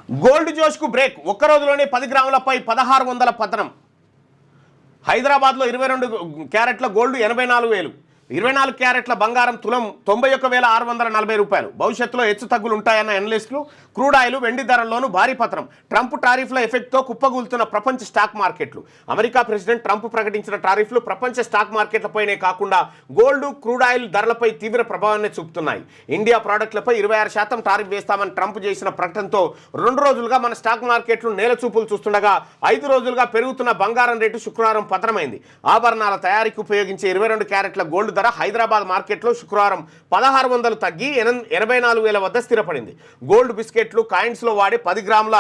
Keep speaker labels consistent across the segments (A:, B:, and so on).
A: Gold జోష్కు break. ఒక్క రోజులోనే 10 గ్రాములపై 1600 పతనం. హైదరాబాద్లో 22 క్యారెట్ల గోల్డ్ 84,000, 24 క్యారెట్ల బంగారం తులం 91,640 రూపాయలు. భవిష్యత్తులో హెచ్చు తగ్గులు ఉంటాయన్న అనలిస్టులు. క్రూడ్ ఆయిల్, వెండి ధరల్లోనూ భారీ పతనం. ట్రంప్ టారిఫ్ల ఎఫెక్ట్తో కుప్పగూలుతున్న ప్రపంచ స్టాక్ మార్కెట్లు. అమెరికా ప్రెసిడెంట్ ట్రంప్ ప్రకటించిన టారిఫ్లు ప్రపంచ స్టాక్ మార్కెట్లపైనే కాకుండా గోల్డ్, క్రూడ్ ఆయిల్ ధరలపై తీవ్ర ప్రభావాన్ని చూపుతున్నాయి. ఇండియా ప్రోడక్ట్లపై 26% టారిఫ్ వేస్తామని ట్రంప్ చేసిన ప్రకటనతో 2 రోజులుగా మన స్టాక్ మార్కెట్లు నేలచూపులు చూస్తుండగా 5 రోజులుగా పెరుగుతున్న బంగారం రేటు శుక్రవారం పతనమైంది. ఆభరణాల తయారీకి ఉపయోగించే 22 క్యారెట్ల గోల్డ్ ధర హైదరాబాద్ మార్కెట్లో శుక్రవారం 1600 తగ్గి 84,000 వద్ద స్థిరపడింది. గోల్డ్ బిస్కెట్లు, కాయిన్స్లో వాడే 10 గ్రాముల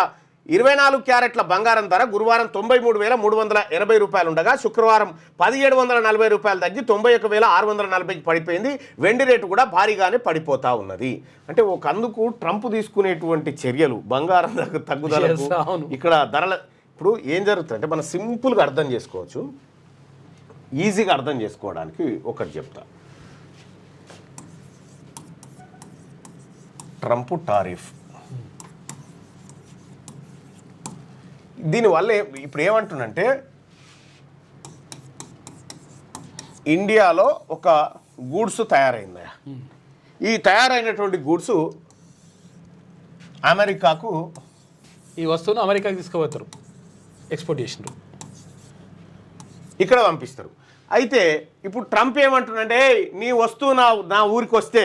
A: 24 క్యారెట్ల బంగారం ధర గురువారం 93,380 రూపాయలు ఉండగా శుక్రవారం 1,740 రూపాయలు తగ్గి 91,640కి పడిపోయింది. వెండి రేటు కూడా భారీగానే పడిపోతా ఉన్నది. అంటే ఒకందుకు ట్రంప్ తీసుకునేటువంటి చర్యలు బంగారం తగ్గుదలకు ఇక్కడ ధరల ఇప్పుడు ఏం జరుగుతుంది అంటే మనం సింపుల్గా అర్థం చేసుకోవచ్చు, ఈజీగా అర్థం చేసుకోవడానికి ఒకటి చెప్తా. ట్రంప్ టారిఫ్ దీనివల్ల ఇప్పుడు ఏమంటుందంటే ఇండియాలో ఒక గూడ్స్ తయారైందా, ఈ తయారైనటువంటి గూడ్స్ అమెరికాకు,
B: ఈ వస్తువును అమెరికాకి తీసుకుపోతారు, ఎక్స్పోర్ట్ చేసినారు, ఇక్కడ
A: పంపిస్తారు. అయితే ఇప్పుడు ట్రంప్ ఏమంటుందంటే నీ వస్తువు నా ఊరికి వస్తే,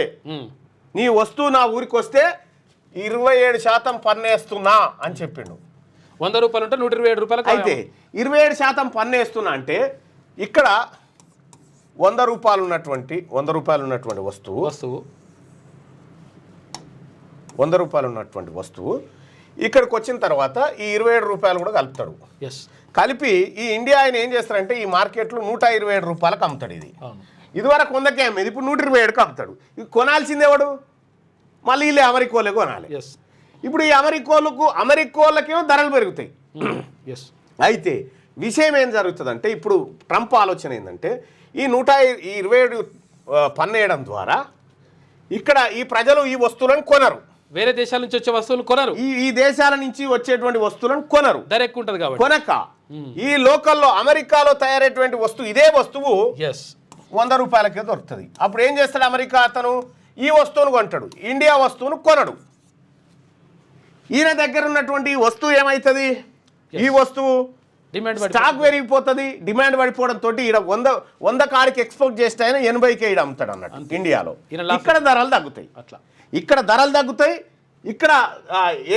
A: నీ వస్తువు నా ఊరికి వస్తే 27% పన్నేస్తున్నా అని చెప్పిండు.
B: 100 రూపాయలు ఉంటే 127 రూపాయలు.
A: అయితే 27% పన్నేస్తున్నా అంటే ఇక్కడ 100 రూపాయలు ఉన్నటువంటి వస్తువు 100 రూపాయలు ఉన్నటువంటి వస్తువు ఇక్కడికి వచ్చిన తర్వాత ఈ 27 రూపాయలు కూడా కలుపుతాడు. కలిపి ఈ ఇండియా ఆయన ఏం చేస్తారంటే ఈ మార్కెట్లో 127 రూపాయలకు అమ్ముతాడు. ఇదివరకు 100కే అమ్మేది, ఇప్పుడు 127కి అమ్ముతాడు. ఇది కొనాల్సింది ఎవడు? మళ్ళీ వీళ్ళే అమెరికోలే కొనాలి. ఇప్పుడు ఈ అమెరికోళ్ళకేమో ధరలు పెరుగుతాయి. అయితే విషయం ఏం జరుగుతుందంటే ఇప్పుడు ట్రంప్ ఆలోచన ఏంటంటే ఈ 127 పన్నేయడం ద్వారా ఇక్కడ ఈ ప్రజలు ఈ వస్తువులను కొనరు,
B: వేరే దేశాల నుంచి వచ్చే వస్తువులు కొనరు,
A: ఈ దేశాల నుంచి వచ్చేటువంటి వస్తువులను కొనరు,
B: ధర ఎక్కువ ఉంటుంది కాబట్టి
A: కొనక ఈ లోకల్లో అమెరికాలో తయారైనటువంటి వస్తువు, ఇదే వస్తువు 100 రూపాయలకే దొరుకుతుంది. అప్పుడు ఏం చేస్తాడు అమెరికా అతను? ఈ వస్తువును కొంటాడు, ఇండియా వస్తువును కొనడు. ఈయన దగ్గర ఉన్నటువంటి ఈ వస్తువు ఏమవుతుంది? ఈ వస్తువు స్టాక్ పెరిగిపోతుంది, డిమాండ్ పడిపోవడంతో ఈడ 100 కాడికి ఎక్స్పోర్ట్ చేస్తే ఆయన 80కే ఈడ అమ్ముతాడు అన్నట్టు ఇండియాలో. ఇక్కడ ధరలు తగ్గుతాయి, ఇక్కడ ధరలు తగ్గుతాయి. ఇక్కడ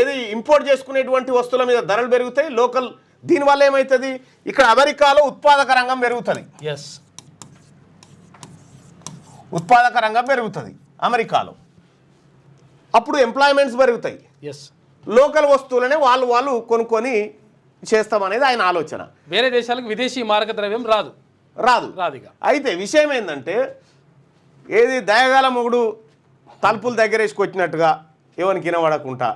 A: ఏది ఇంపోర్ట్ చేసుకునేటువంటి వస్తువుల మీద ధరలు పెరుగుతాయి లోకల్. దీనివల్ల ఏమవుతుంది? ఇక్కడ అమెరికాలో ఉత్పాదక రంగం పెరుగుతుంది, ఉత్పాదక రంగం పెరుగుతుంది అమెరికాలో. అప్పుడు ఎంప్లాయ్మెంట్స్ పెరుగుతాయి, లోకల్ వస్తువులనే వాళ్ళు కొనుక్కొని చేస్తామనేది ఆయన ఆలోచన.
B: వేరే దేశాలకు విదేశీ మారక ద్రవ్యం రాదు.
A: అయితే విషయం ఏంటంటే ఏది దయగాల మొగుడు తలుపులు దగ్గర వేసుకొచ్చినట్టుగా ఎవరికి వినబడకుండా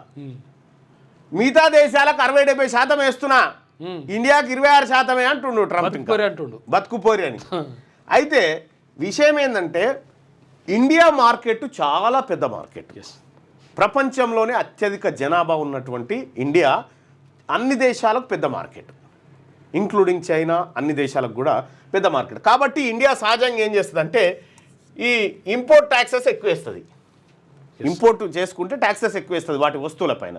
A: మిగతా దేశాలకు 60-70% వేస్తున్నా, ఇండియాకి 26% అంటుండు ట్రంప్, బతుకుపోరి అని. అయితే విషయం ఏంటంటే ఇండియా మార్కెట్ చాలా పెద్ద మార్కెట్, ప్రపంచంలోనే అత్యధిక జనాభా ఉన్నటువంటి ఇండియా అన్ని దేశాలకు పెద్ద మార్కెట్, ఇంక్లూడింగ్ చైనా, అన్ని దేశాలకు కూడా పెద్ద మార్కెట్. కాబట్టి ఇండియా సహజంగా ఏం చేస్తుంది ఈ ఇంపోర్ట్ ట్యాక్సెస్ ఎక్కువ వేస్తుంది, ఇంపోర్ట్ చేసుకుంటే ట్యాక్సెస్ ఎక్కువ వేస్తుంది వాటి వస్తువులపైన.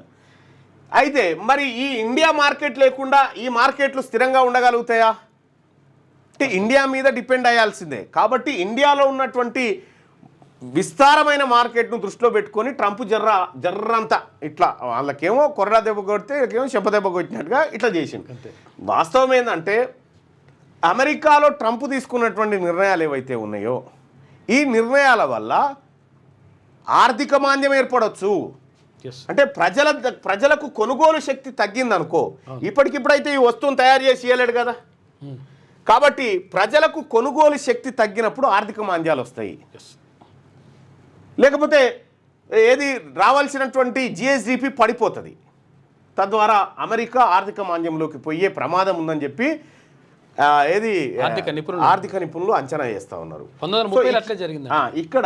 A: అయితే మరి ఈ ఇండియా మార్కెట్ లేకుండా ఈ మార్కెట్లు స్థిరంగా ఉండగలుగుతాయా అంటే ఇండియా మీద డిపెండ్ అయ్యాల్సిందే. కాబట్టి ఇండియాలో ఉన్నటువంటి విస్తారమైన మార్కెట్ను దృష్టిలో పెట్టుకొని ట్రంప్ జర్రంతా ఇట్లా వాళ్ళకేమో కొర్రా దెబ్బ కొడితే వీళ్ళకేమో చెప్ప దెబ్బ కొట్టినట్టుగా ఇట్లా చేసింది. వాస్తవం ఏంటంటే అమెరికాలో ట్రంప్ తీసుకున్నటువంటి నిర్ణయాలు ఏవైతే ఉన్నాయో ఈ నిర్ణయాల వల్ల ఆర్థిక మాంద్యం ఏర్పడవచ్చు. అంటే ప్రజలకు కొనుగోలు శక్తి తగ్గిందనుకో, ఇప్పటికిప్పుడైతే ఈ వస్తువును తయారు చేసి ఇవ్వలేడు కదా. కాబట్టి ప్రజలకు కొనుగోలు శక్తి తగ్గినప్పుడు ఆర్థిక మాంద్యాలు వస్తాయి. లేకపోతే ఏది రావాల్సినటువంటి జిఎస్డిపి పడిపోతుంది. తద్వారా అమెరికా ఆర్థిక మాంద్యంలోకి పోయే ప్రమాదం ఉందని చెప్పి ఏది ఆర్థిక నిపుణులు అంచనా చేస్తూ ఉన్నారు. ఇక్కడ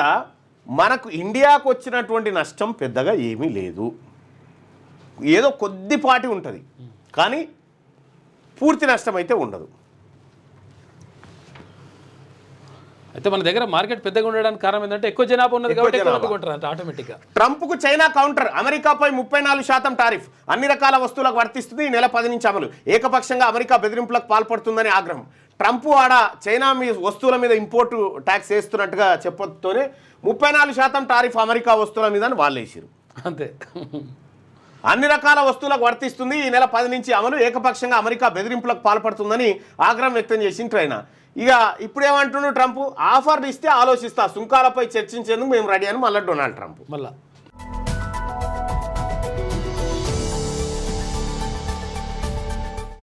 A: మనకు ఇండియాకు వచ్చినటువంటి నష్టం పెద్దగా ఏమీ లేదు. ఏదో కొద్దిపాటి ఉంటుంది, కానీ పూర్తి నష్టం అయితే ఉండదు.
B: అయితే మన దగ్గర మార్కెట్ పెద్దగా ఉండడానికి కారణం ఏంటంటే ఎక్కువ జనాభా ఉన్నది కాబట్టి ఎక్కువ
A: జనాభా.
B: మంది కొంటారు అంటే ఆటోమేటిక్గా.
A: ట్రంప్కు చైనా కౌంటర్, అమెరికాపై 34% టారిఫ్ అన్ని రకాల వస్తువులకు వర్తిస్తుంది, ఈ నెల 10 నుంచి అమలు. ఏకపక్షంగా అమెరికా బెదిరింపులకు పాల్పడుతుందని ఆగ్రహం. ట్రంప్ ఆడ చైనా మీ వస్తువుల మీద ఇంపోర్టు ట్యాక్స్ వేస్తున్నట్టుగా చెప్పతోనే 34% టారిఫ్ అమెరికా వస్తువుల మీద అని వాళ్ళు వేసారు.
B: అంతే.
A: అన్ని రకాల వస్తువులకు వర్తిస్తుంది, ఈ నెల 10 నుంచి అమలు. ఏకపక్షంగా అమెరికా బెదిరింపులకు పాల్పడుతుందని ఆగ్రహం వ్యక్తం చేసిన చైనా. ఇక ఇప్పుడు ఏమంటున్నాడు ట్రంప్, ఆఫర్లు ఇస్తే ఆలోచిస్తా, సుంకాలపై చర్చించేందుకు మేము రెడీ అని మళ్ళీ డొనాల్డ్ ట్రంప్.
B: మళ్ళా